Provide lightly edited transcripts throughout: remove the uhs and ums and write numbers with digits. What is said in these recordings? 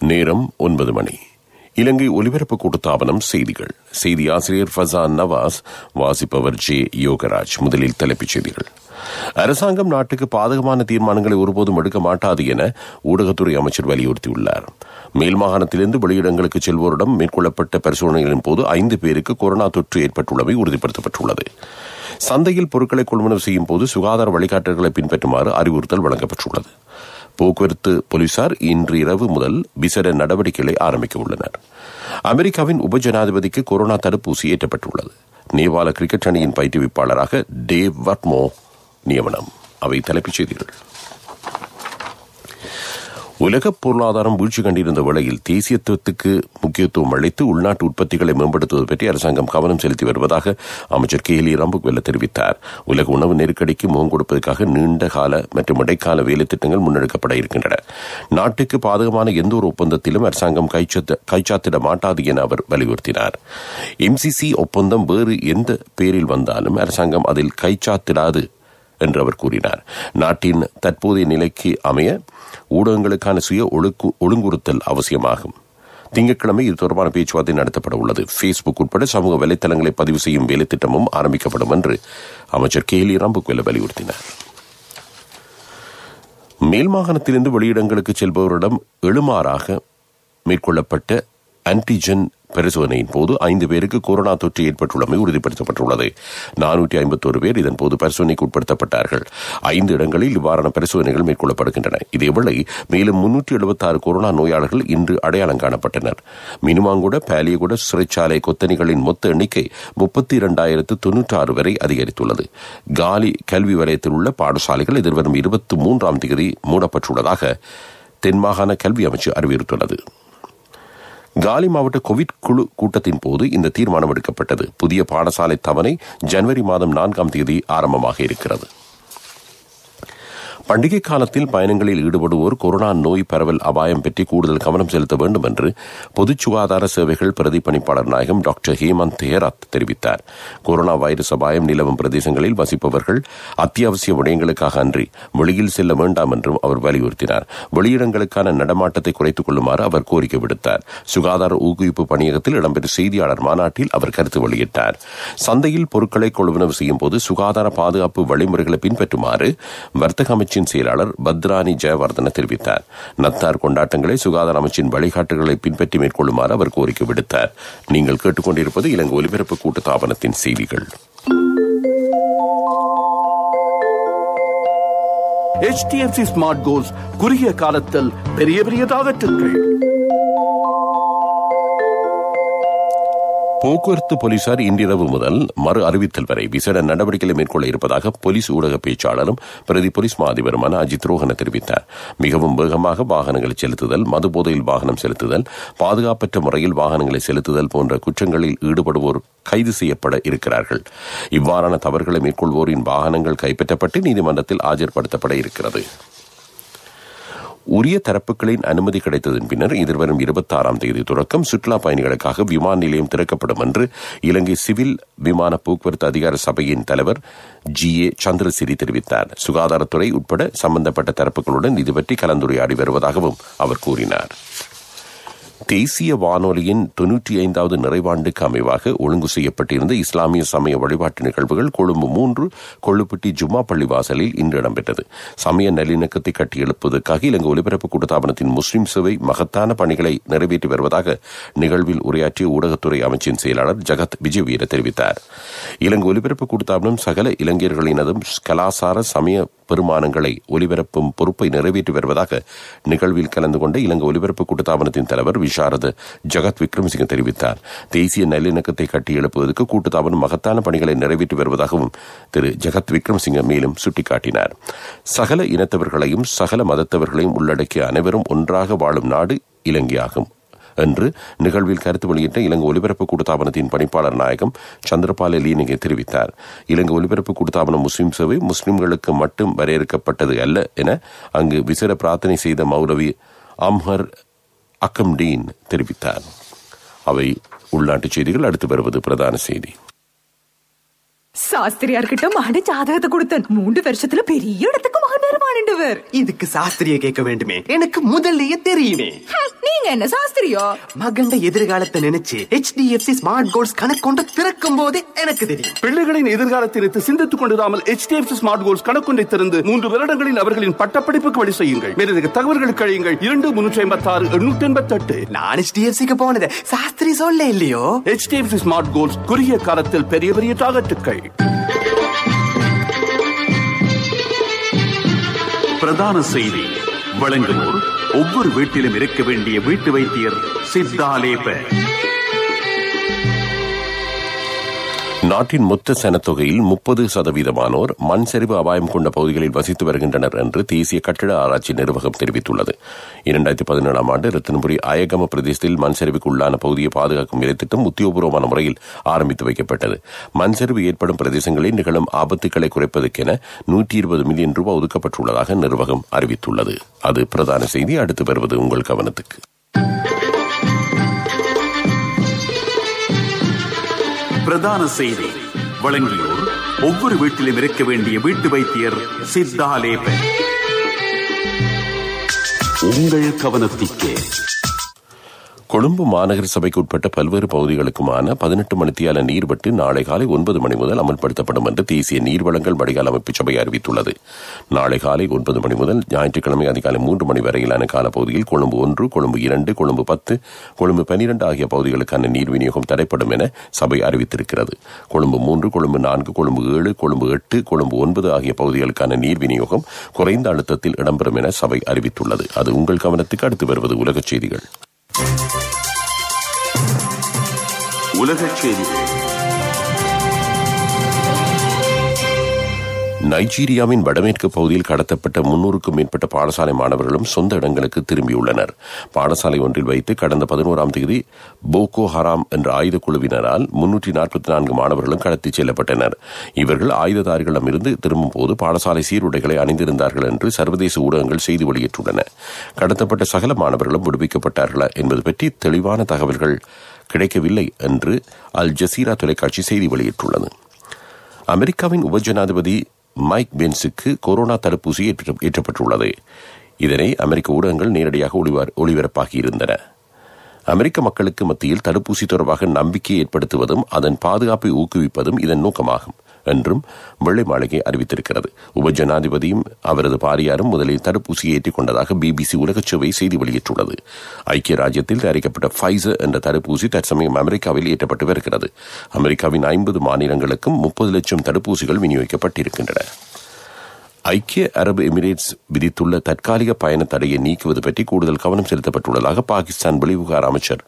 நேரம் 9 மணி. இலங்கை ஒலிபரப்பு கூட்டுத்தாபனம் செய்திகள். செய்தி ஆசிரியர் ஃபசான் நவாஸ், வாசிப்பவர் ஜே யோகராஜ். முதலில் தலைப்புச் செய்திகள். அரசாங்கம் நாட்டுக்கு பாதகமான தீர்மானங்களை ஒருபோதும் எடுக்க மாட்டாது என ஊடகத்துறை அமைச்சர் வலியுறுத்தியுள்ளார். மேல் மாகாணத்திலிருந்து வெளியிடங்களுக்கு செல்வோரிடம் மேற்கொள்ளப்பட்ட பரிசோதனைகளின் போது 5 பேருக்கு கொரோனா தொற்று ஏற்பட்டுள்ளமை உறுதிப்படுத்தப்பட்டுள்ளது. சந்தையில் பொருட்களை கொள்வனவு செய்யும் போது சுகாதார வழிகாட்டல்களை பின்பற்றுமாறு அறிவுறுத்தல் வழங்கப்பட்டுள்ளது. போக்குவரத்து போலீசார் இன்று இரவு முதல் விசேட நடவடிக்கைகளை ஆரம்பிக்க உள்ளனர். அமெரிக்காவின் உப ஜனாதிபதிக்கு கொரோனா தடுப்பூசி ஏற்றப்பட்டுள்ளது. நேபாள கிரிக்கெட் அணியின் பயிற்றுவிப்பாளராக டேவ் வர்மோ நியமனம். அவை தலைப்புச் செய்திகள். உலக பொருளாதாரம் வீழ்ச்சி கண்டிருந்த வேளையில் தேசியத்துவத்துக்கு முக்கியத்துவம் அளித்து உள்நாட்டு உற்பத்திகளை மேம்படுத்துவது பற்றி அரசாங்கம் கவனம் செலுத்தி வருவதாக அமைச்சர் கேலி ரம்புக்வெல்ல தெரிவித்தார். உலக உணவு நெருக்கடிக்கு முகம் கொடுப்பதற்காக நீண்ட கால மற்றும் இடைக்கால வேலை திட்டங்கள் முன்னெடுக்கப்பட இருக்கின்றன. நாட்டுக்கு பாதகமான எந்த ஒரு ஒப்பந்தத்திலும் அரசாங்கம் கைச்சாத்திட மாட்டாது என அவர் வலியுறுத்தினார். MCC ஒப்பந்தம் வேறு எந்த பேரில் வந்தாலும் அரசாங்கம் அதில் கைச்சாத்திடாது என்று அவர் கூறினார். நாட்டின் தற்போதைய நிலைக்கு அமைய ஊடகங்களுக்கான சுய ஒழுங்குறுத்தல் அவசியமாகும். திங்கட்கிழமை இது தொடர்பான பேச்சுவார்த்தை நடத்தப்பட உள்ளது. ஃபேஸ்புக் உட்பட சமூக வலைத்தளங்களை பதிவு செய்யும் வேலை திட்டமும் ஆரம்பிக்கப்படும் என்று அமைச்சர் கேலி ரம்புக்வெல்ல வலியுறுத்தினார். மேல் மாகாணத்திலிருந்து வெளியிடங்களுக்கு செல்பவரிடம் எழுமாறாக மேற்கொள்ளப்பட்ட ஆன்டிஜென் பரிசோதனையின் போது 5 பேருக்கு கொரோனா தொற்று ஏற்பட்டுள்ளமை உறுதிப்படுத்தப்பட்டுள்ளது. 451 பேர் இதன்போது பரிசோதனைக்கு உட்படுத்தப்பட்டார்கள். 5 இடங்களில் இவ்வாறான பரிசோதனைகள் மேற்கொள்ளப்படுகின்றன. இதேவேளை மேலும் 376 கொரோனா நோயாளர்கள் இன்று அடையாளம் காணப்பட்டனர். மினுமாங்குட பாலியகுட சிறைச்சாலை கொத்தணிகளின் மொத்த எண்ணிக்கை 32,096 வரை அதிகரித்துள்ளது. காலி கல்வி வலயத்தில் உள்ள பாடசாலைகள் எதிர்வரும் 23ஆம் தேதி மூடப்பட்டுள்ளதாக தென்மாகாண கல்வி அமைச்சு அறிவித்துள்ளது. காலி மாவட்ட கோவிட் குழு கூட்டத்தின் போது இந்த தீர்மானம் எடுக்கப்பட்டது. புதிய பாடசாலை தவணை ஜனவரி மாதம் 4ஆம் தேதி ஆரம்பமாக இருக்கிறது. பண்டிகை காலத்தில் பயணங்களில் ஈடுபடுவோர் கொரோனா நோய் பரவல் அபாயம் பற்றி கூடுதல் கவனம் செலுத்த வேண்டும் என்று பொது சுகாதார சேவைகள் பிரதிப்பணிப்பாளர் நாயகம் டாக்டர் ஹேமந்த் தேராத் தெரிவித்தார். கொரோனா வைரஸ் அபாயம் நிலவும் பிரதேசங்களில் வசிப்பவர்கள் அத்தியாவசிய விடயங்களுக்காக அன்றி வெளியில் செல்ல வேண்டாம் என்றும் அவர் வலியுறுத்தினார். வெளியிடங்களுக்கான நடமாட்டத்தை குறைத்துக் கொள்ளுமாறு அவர் கோரிக்கை விடுத்தார். சுகாதார ஊக்குவிப்பு பணியகத்தில் இடம்பெற்ற செய்தியாளர் மாநாட்டில் அவர் கருத்து வெளியிட்டார். சந்தையில் பொருட்களை கொள்வனவு செய்யும் போது சுகாதார பாதுகாப்பு வழிமுறைகளை பின்பற்றுமாறு வர்த்தக அமைச்சின் செயலாளர் பத்ரானி ஜெயவர்தன தெரிவித்தார். நத்தார் கொண்டாட்டங்களை சுகாதார அமைச்சின் வழிகாட்டுகளை பின்பற்றி மேற்கொள்ளுமாறு அவர் கோரிக்கை விடுத்தார். நீங்கள் கேட்டுக்கொண்டிருப்பது இலங்கை ஒலிபரப்பு கூட்டுத்தாபனத்தின் செய்திகள். HDFC ஸ்மார்ட் கோல்ஸ் குறுகிய காலத்தில் பெரிய டார்கெட்டுகள். போக்குவரத்து போலீசார் இன்றிரவு முதல் மறு அறிவித்தல் வரை விசேட நடவடிக்கைகளை மேற்கொள்ள இருப்பதாக போலீஸ் ஊடக பேச்சாளரும் பிரதி போலீஸ் மா அதிபருமான அஜித் ரோஹன தெரிவித்தார். மிகவும் வேகமாக வாகனங்களை செலுத்துதல், மதுபோதையில் வாகனம் செலுத்துதல், பாதுகாப்பற்ற முறையில் வாகனங்களை செலுத்துதல் போன்ற குற்றங்களில் ஈடுபடுவோர் கைது செய்யப்பட இருக்கிறார்கள். இவ்வாறான தவறுகளை மேற்கொள்வோரின் வாகனங்கள் கைப்பற்றப்பட்டு நீதிமன்றத்தில் ஆஜர்படுத்தப்பட இருக்கிறது. உரிய தரப்புகளின் அனுமதி கிடைத்ததன் பின்னர் எதிர்வரும் 26ஆம் தேதி தொடக்கம் சுற்றுலா பயணிகளுக்காக விமான நிலையம் திறக்கப்படும் என்று இலங்கை சிவில் விமான போக்குவரத்து அதிகார சபையின் தலைவர் GA சந்திரசிறி தெரிவித்தார். சுகாதாரத்துறை உட்பட சம்பந்தப்பட்ட தரப்புகளுடன் இதுபற்றி கலந்துரையாடி வருவதாகவும் அவர் கூறினார். தேசிய வானொலியின் 95வது நிறைவாண்டுக்கு அமைவாக ஒழுங்கு செய்யப்பட்டிருந்த இஸ்லாமிய சமய வழிபாட்டு நிகழ்வுகள் கொழும்பு 3 கொள்ளுப்பட்டி ஜும்மா பள்ளிவாசலில் இன்று இடம்பெற்றது. சமய நல்லிணக்கத்தை கட்டியெழுப்பதற்காக இலங்கை ஒலிபரப்பு கூட்டுத்தாபனத்தின் முஸ்லிம் சேவை மகத்தான பணிகளை நிறைவேற்றி வருவதாக நிகழ்வில் உரையாற்றிய ஊடகத்துறை அமைச்சின் செயலாளர் ஜகத் விஜயவீர தெரிவித்தார். இலங்கை ஒலிபரப்பு கூட்டுத்தாபனம் சகல இளைஞர்களினதும் கலாசார சமய பெருமானங்களை ஒலிபரப்பும் பொறுப்பை நிறைவேற்றி வருவதாக நிகழ்வில் கலந்து கொண்ட இலங்கை ஒலிபரப்பு கூட்டுத்தாபனத்தின் தலைவர் விசாரத ஜகத் விக்ரமசிங்க தெரிவித்தார். தேசிய நல்லிணக்கத்தை கட்டியெழுப்புவதற்கு கூட்டுத்தாபனம் மகத்தான பணிகளை நிறைவேற்றி வருவதாகவும் திரு ஜகத் விக்ரமசிங்க மேலும் சுட்டிக்காட்டினார். சகல இனத்தவர்களையும் சகல மதத்தவர்களையும் உள்ளடக்கிய அனைவரும் ஒன்றாக வாழும் நாடு இலங்கையாகும் என்று நிகழ்வில் கருத்து வெளியிட்ட இலங்கை ஒலிபரப்பு கூட்டுத்தாபனத்தின் பணிப்பாளர் நாயகம் சந்திரபால லீனிகே தெரிவித்தார். இலங்கை ஒலிபரப்பு கூட்டுத்தாபனம் முஸ்லிம் சேவை முஸ்லிம்களுக்கு மட்டும் வரையறுக்கப்பட்டது அல்ல என அங்கு விசேட பிரார்த்தனை செய்த மௌலவி அம்ஹர் அக்கம்டீன் தெரிவித்தார். அவை உள்நாட்டுச் செய்திகள். அடுத்து வருவது பிரதான செய்தி. சாஸ்திரியார்கிட்ட மகன் ஜாதகத்தை கொடுத்தேன். 3 வருஷத்துல பெரிய இடத்துக்கு மகன் வருவானுவர். இதுக்கு சாஸ்திரிய கேட்க வேண்டுமே, எனக்கு முதல்லயே தெரியுமே. நீ நீங்க என்ன சாஸ்திரியோ? மகண்ட எதிர்காலத்தை நினைச்சு HDFC ஸ்மார்ட் கோல்ஸ் கணக்கொண்ட திறக்கும் போதே எனக்கு தெரியும். பிள்ளைகளின் எதிர்காலத்தை நினைத்து சிந்தித்துக் கொண்டிராமல் HDFC ஸ்மார்ட் கோல்ஸ் கணக்கொண்டை திறந்து 3 வருடங்களில் அவர்களின் பட்டப்படிப்புக்கு வழி செய்யுங்கள். மேலதிக தகவல்களுக்கு அழையுங்கள் 2356-888. நான் HDFCக்கு போனது சாஸ்திரி சொல்ல இல்லையோ. HDFC ஸ்மார்ட் கோல்ஸ் குறுகிய காலத்தில் பெரிய பெரிய டார்கெட்டுகள். பிரதான செய்தி வழங்குவோர் ஒவ்வொரு வீட்டிலும் இருக்க வேண்டிய வீட்டு வைத்தியர் சித்தாலேப. நாட்டின் மொத்த சனத்தொகையில் 30% மண் சரிவு அபாயம் கொண்ட பகுதிகளில் வசித்து வருகின்றனர் என்று தேசிய கட்டிட ஆராய்ச்சி நிர்வாகம் தெரிவித்துள்ளது. 2017ஆம் ஆண்டு ரத்தினபுரி அயகம பிரதேசத்தில் மண் சரிவுக்கு உள்ளான பகுதியை பாதுகாக்கும் வேலைத்திட்டம் உத்தியோகபூர்வமான முறையில் ஆரம்பித்து வைக்கப்பட்டது. மண் சரிவு ஏற்படும் பிரதேசங்களில் நிகழும் ஆபத்துக்களை குறைப்பதற்கென 120 மில்லியன் ரூபாய் ஒதுக்கப்பட்டுள்ளதாக நிர்வாகம் அறிவித்துள்ளது. அது பிரதான செய்தி. அடுத்து வருவது உங்கள் கவனத்துக்கு. பிரதான செய்தி வழங்கியோர் ஒவ்வொரு வீட்டிலும் இருக்க வேண்டிய வீட்டு வைத்தியர் சித்தாலேப. உங்கள் கவனத்திற்கு. கொழும்பு மாநகர சபைக்கு உட்பட்ட பல்வேறு பகுதிகளுக்குமான 18 மணித்தியால நீர்வெட்டு நாளை காலை 9 மணி முதல் அமல்படுத்தப்படும் என்று தேசிய நீர்வளங்கள் வடிகால் அமைப்பு சபை அறிவித்துள்ளது. நாளை காலை 9 மணி முதல் ஞாயிற்றுக்கிழமை அதிகாலை 3 மணி வரையிலான காலப்பகுதியில் கொழும்பு 1, கொழும்பு 2, கொழும்பு 10, கொழும்பு 12 ஆகிய பகுதிகளுக்கான நீர் விநியோகம் தடைப்படும் என சபை அறிவித்திருக்கிறது. கொழும்பு 3, கொழும்பு 4, கொழும்பு 7, கொழும்பு 8, கொழும்பு 9 ஆகிய பகுதிகளுக்கான நீர் விநியோகம் குறைந்த அழுத்தத்தில் இடம்பெறும் என சபை அறிவித்துள்ளது. அது உங்கள் கவனத்துக்கு. அடுத்து வருவது உலகச் செய்திகள். உலகச் செய்திகள். நைஜீரியாவின் வடமேற்கு பகுதியில் கடத்தப்பட்ட 300க்கும் மேற்பட்ட பாடசாலை மாணவர்களும் சொந்த இடங்களுக்கு திரும்பியுள்ளனர். பாடசாலை ஒன்றில் வைத்து கடந்த 11ஆம் தேதி போகோ ஹராம் என்ற ஆயுத குழுவினரால் 344 மாணவர்களும் கடத்திச் செல்லப்பட்டனர். இவர்கள் ஆயுததாரிகளிடமிருந்து திரும்பும் போது பாடசாலை சீருடைகளை அணிந்திருந்தார்கள் என்று சர்வதேச ஊடகங்கள் செய்தி வெளியிட்டுள்ளன. கடத்தப்பட்ட சகல மாணவர்களும் விடுவிக்கப்பட்டார்களா என்பது பற்றி தெளிவான தகவல்கள் கிடைக்கவில்லை என்று அல் ஜசீரா தொலைக்காட்சி செய்தி வெளியிட்டுள்ளது. அமெரிக்காவின் உபஜனாதிபதி மைக் பென்ஸுக்கு கொரோனா தடுப்பூசி ஏற்றப்பட்டுள்ளது. இதனை அமெரிக்க ஊடகங்கள் நேரடியாக ஒளிபரப்பாகியிருந்தன. அமெரிக்க மக்களுக்கு மத்தியில் தடுப்பூசி தொடர்பாக நம்பிக்கை ஏற்படுத்துவதும் அதன் பாதுகாப்பை ஊக்குவிப்பதும் இதன் நோக்கமாகும் என்றும் வெள்ளை மாளிகை அறிவித்திருக்கிறது. உபஜனாதிபதியும் அவரது பாரியாரும் முதலில் தடுப்பூசியை ஏற்றிக் கொண்டதாக BBC உலகச்சேவை செய்தி வெளியிட்டுள்ளது. ஐக்கிய ராஜ்யத்தில் தயாரிக்கப்பட்ட ஃபைசர் என்ற தடுப்பூசி தற்சமயம் அமெரிக்காவில் ஏற்றப்பட்டு வருகிறது. அமெரிக்காவின் 50 மாநிலங்களுக்கும் 30 லட்சம் தடுப்பூசிகள் விநியோகிக்கப்பட்டிருக்கின்றன. ஐக்கிய அரபு எமிரேட்ஸ் விதித்துள்ள தற்காலிக பயண தடையை நீக்குவது பற்றி கூடுதல் கவனம் செலுத்தப்பட்டுள்ளதாக பாகிஸ்தான் வெளிவிவகார அமைச்சர்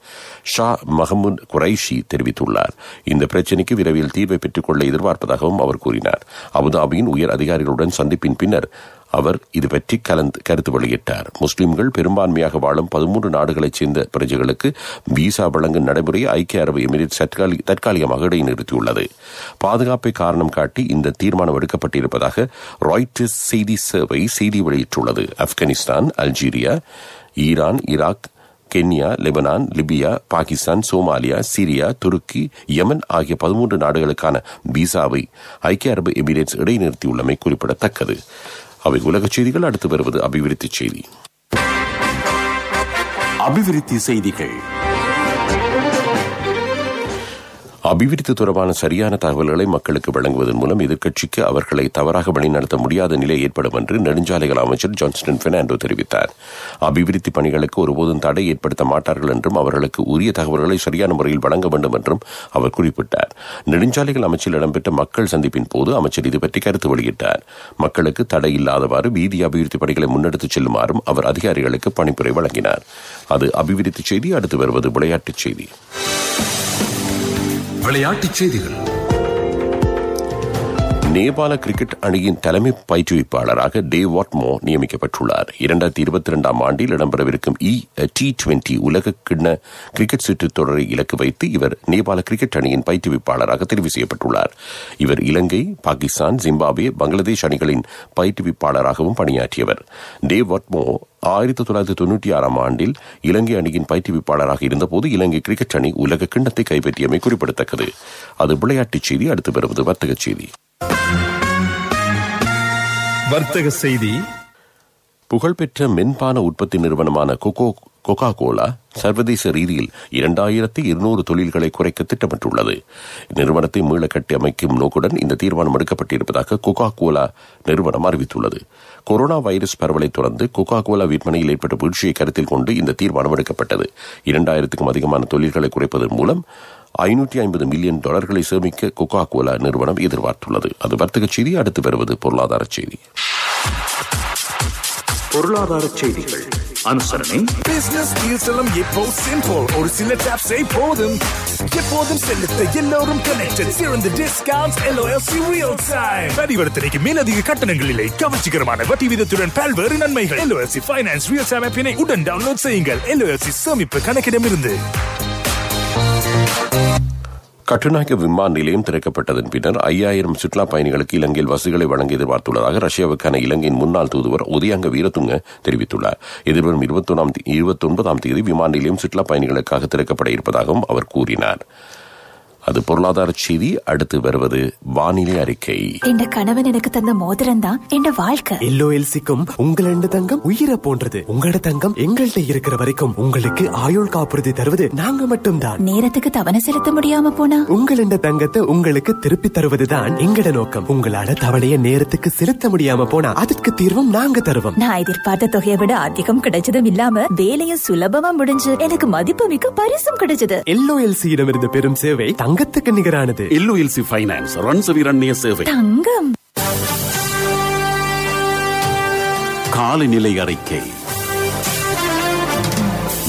ஷா மஹமூத் குரைஷி தெரிவித்துள்ளார். இந்த பிரச்சினைக்கு விரைவில் தீர்வை பெற்றுக் கொள்ள எதிர்பார்ப்பதாகவும் அவர் கூறினார். அபுதாபியின் உயர் அதிகாரிகளுடன் சந்திப்பின் பின்னர் அவர் இது பற்றி கருத்து வெளியிட்டார். முஸ்லிம்கள் பெரும்பான்மையாக வாழும் 13 நாடுகளைச் சேர்ந்த பிரஜைகளுக்கு விசா வழங்கும் நடைமுறையை ஐக்கிய அரபு எமிரேட்ஸ் தற்காலிகமாக இடைநிறுத்தியுள்ளது. பாதுகாப்பை காரணம் காட்டி இந்த தீர்மானம் எடுக்கப்பட்டிருப்பதாக ராய்ட்டர்ஸ் செய்தி சேவை செய்தி வெளியிட்டுள்ளது. Afghanistan, Algeria, Iran, Iraq, Kenya, Lebanon, Libya, Pakistan, Somalia, Syria, துருக்கி, யமன் ஆகிய 13 நாடுகளுக்கான விசாவை ஐக்கிய அரபு எமிரேட்ஸ் இடைநிறுத்தியுள்ளமை குறிப்பிடத்தக்கது. அவை உலகச் செய்திகள். அடுத்து வருவது அபிவிருத்தி செய்தி. அபிவிருத்தி செய்திகள். அபிவிருத்தி தொடர்பான சரியான தகவல்களை மக்களுக்கு வழங்குவதன் மூலம் எதிர்க்கட்சிக்கு அவர்களை தவறாக வழிநடத்த முடியாத நிலை ஏற்படும் என்று நெடுஞ்சாலைகள் அமைச்சர் ஜான்ஸ்டன் பெர்னாண்டோ தெரிவித்தார். அபிவிருத்தி பணிகளுக்கு ஒருபோதும் தடை ஏற்படுத்த மாட்டார்கள் என்றும் அவர்களுக்கு உரிய தகவல்களை சரியான முறையில் வழங்க வேண்டும் என்றும் அவர் குறிப்பிட்டார். நெடுஞ்சாலைகள் அமைச்சில் இடம்பெற்ற மக்கள் சந்திப்பின் போது அமைச்சர் இது பற்றி கருத்து வெளியிட்டார். மக்களுக்கு தடை இல்லாதவாறு வீதி அபிவிருத்தி பணிகளை முன்னெடுத்துச் செல்லுமாறும் அவர் அதிகாரிகளுக்கு பணிப்புரை வழங்கினார். அது அபிவிருத்தி செய்தி. அடுத்து வருவது விளையாட்டுச் செய்தி. விளையாட்டுச் செய்திகள். நேபாள கிரிக்கெட் அணியின் தலைமை பயிற்றுவிப்பாளராக டேவ் வாட்மோ நியமிக்கப்பட்டுள்ளார். 2022ஆம் ஆண்டில் இடம்பெறவிருக்கும் T20 உலக கிண்ண கிரிக்கெட் சுற்றுத் தொடரை இலக்கு வைத்து இவர் நேபாள கிரிக்கெட் அணியின் பயிற்றுவிப்பாளராக தெரிவு செய்யப்பட்டுள்ளார். இவர் இலங்கை, பாகிஸ்தான், ஜிம்பாப்வே, பங்களாதேஷ் அணிகளின் பயிற்றுவிப்பாளராகவும் பணியாற்றியவர். டேவ் வாட்மோ 1996ஆம் ஆண்டில் இலங்கை அணியின் பயிற்றுவிப்பாளராக இருந்தபோது இலங்கை கிரிக்கெட் அணி உலக கிண்ணத்தை கைப்பற்றியமை குறிப்பிடத்தக்கது. அது விளையாட்டுச் செய்தி. அடுத்து வருவது வர்த்தகச் செய்தி. வர்த்தக செய்தி. புகழ்பெற்ற மென்பான உற்பத்தி நிறுவனமான கொக்கா கோலா சர்வதேச ரீதியில் 2200 தொழில்களை குறைக்க திட்டமிட்டுள்ளது. நிறுவனத்தை மீள கட்டி அமைக்கும் நோக்குடன் இந்த தீர்மானம் எடுக்கப்பட்டிருப்பதாக கொக்கா கோலா நிறுவனம் அறிவித்துள்ளது. கொரோனா வைரஸ் பரவலை தொடர்ந்து கொக்கா கோலா விற்பனையில் ஏற்பட்ட வீழ்ச்சியை கருத்தில் கொண்டு இந்த தீர்மானம் எடுக்கப்பட்டது. 2000க்கும் அதிகமான தொழில்களை குறைப்பதன் மூலம் $550 மில்லியன் சேமிக்க கொக்கா கோலா நிறுவனம் எதிர்பார்த்துள்ளது. அது வர்த்தக செய்தி. அடுத்து வருவது பொருளாதார செய்தி. பொருளாதார செய்திகள் அனுசரணை. பிசினஸ் டீல்ஸ் எல்லாம் இப்போ சிம்பிள். ஒரு சில டாப்ஸை போதும். எப்போதும் செலுத்த எல்லோரும் கனெக்டட். சிறந்த டிஸ்கவுண்ட்ஸ் LOLC ரியல் டைம். பரிவர்த்தனைக்கு மேலதிக கட்டணங்கள் இல்லை. கவர்ச்சிகரமான வட்டி வீதத்துடன் பல்வேறு நன்மைகள். LOLC ஃபைனான்ஸ் ரியல் டைம் ஆப்பினை உடன் டவுன்லோட் செய்யுங்கள். LOLC சேமிப்பு கணக்கிடமிருந்து. கட்டுநாயக்க விமான நிலையம் திறக்கப்பட்டதன் பின்னர் 5000 சுற்றுலா பயணிகளுக்கு இலங்கையில் வசதிகளை வழங்க எதிர்பார்த்துள்ளதாக ரஷ்யாவுக்கான இலங்கையின் முன்னாள் தூதுவர் உதயங்க வீரதுங்க தெரிவித்துள்ளார். எதிர்வரும் 29ஆம் தேதி விமான நிலையம் சுற்றுலா பயணிகளுக்காக திறக்கப்பட இருப்பதாகவும் அவர் கூறினார். அது பொருளாதார செய்தி. அடுத்து வருவது வானிலை அறிக்கை. இந்த கணவன் எனக்கு தந்த மோதிரம் தான் என் வாழ்க்கை. LOLCக்கும் உங்களோட தங்கம் உயிரை போன்றது. உங்களோட தங்கம் எங்கள்கிட்ட இருக்கிற வரைக்கும் உங்களுக்கு ஆயுள் காப்புறுதி தருவது நாங்க மட்டும்தான். நேரத்துக்கு தவணை செலுத்த முடியாம போனா உங்களோட தங்கத்தை உங்களுக்கு திருப்பி தருவதுதான் எங்கட நோக்கம். உங்களால தவணையை நேரத்துக்கு செலுத்த முடியாம போனா அதுக்கு தீர்வும் நாங்க தருவோம். நான் எதிர்பார்த்த தொகையை விட அதிகம் கிடைச்சதும் இல்லாம வேலையும் சுலபமா முடிஞ்சு எனக்கு மதிப்புமிக்க பரிசும் கிடைச்சது. LOLCயிடமிருந்து பெறும் சேவை தங்கத்துக்கு நிகரானது. LOLC ஃபைனான்ஸ் ரன்சவிரண்ய சேவை. தங்கம். காலநிலை அறிக்கை.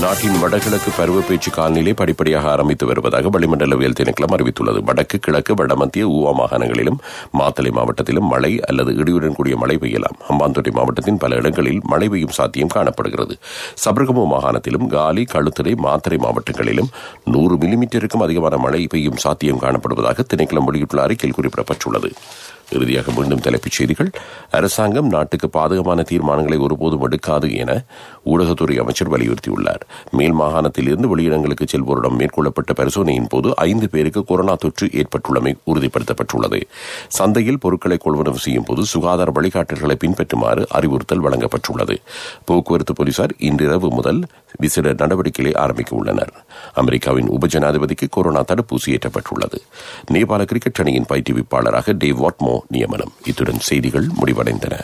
நாட்டின் வடகிழக்கு பருவப்பேச்சு காலநிலை படிப்படியாக ஆரம்பித்து வருவதாக வளிமண்டலவியல் திணைக்களம் அறிவித்துள்ளது. வடக்கு, கிழக்கு, வடமத்திய, ஊவா மாகாணங்களிலும் மாத்தளை மாவட்டத்திலும் மழை அல்லது இடியுடன் கூடிய மழை பெய்யலாம். ஹம்பாந்தோட்டை மாவட்டத்தின் பல இடங்களில் மழை பெய்யும் சாத்தியம் காணப்படுகிறது. சபரகமு மாகாணத்திலும் காலி, களுத்துறை, மாத்தறை மாவட்டங்களிலும் 100 மில்லிமீட்டருக்கும் அதிகமான மழை பெய்யும் சாத்தியம் காணப்படுவதாக திணைக்களம் வெளியிட்டுள்ள அறிக்கையில் குறிப்பிடப்பட்டுள்ளது. இறுதியாக மீண்டும் தலைப்புச் செய்திகள். அரசாங்கம் நாட்டுக்கு பாதகமான தீர்மானங்களை ஒருபோதும் எடுக்காது என ஊடகத்துறை அமைச்சர் வலியுறுத்தியுள்ளார். மேல் மாகாணத்தில் இருந்து வெளியிடங்களுக்கு செல்வோரிடம் மேற்கொள்ளப்பட்ட பரிசோதனையின் போது 5 பேருக்கு கொரோனா தொற்று ஏற்பட்டுள்ளமை உறுதிப்படுத்தப்பட்டுள்ளது. சந்தையில் பொருட்களை கொள்வனவு செய்யும் போது சுகாதார வழிகாட்டல்களை பின்பற்றுமாறு அறிவுறுத்தல் வழங்கப்பட்டுள்ளது. போக்குவரத்து போலீசார் இன்றிரவு முதல் விசேட நடவடிக்கைகளை ஆரம்பிக்க உள்ளனர். அமெரிக்காவின் உபஜனாதிபதிக்கு கொரோனா தடுப்பூசி ஏற்றப்பட்டுள்ளது. நேபாள கிரிக்கெட் அணியின் பயிற்றுவிப்பாளராக டேவ் வாட்மோ நியமனம். இத்துடன் செய்திகள் முடிவடைந்தன.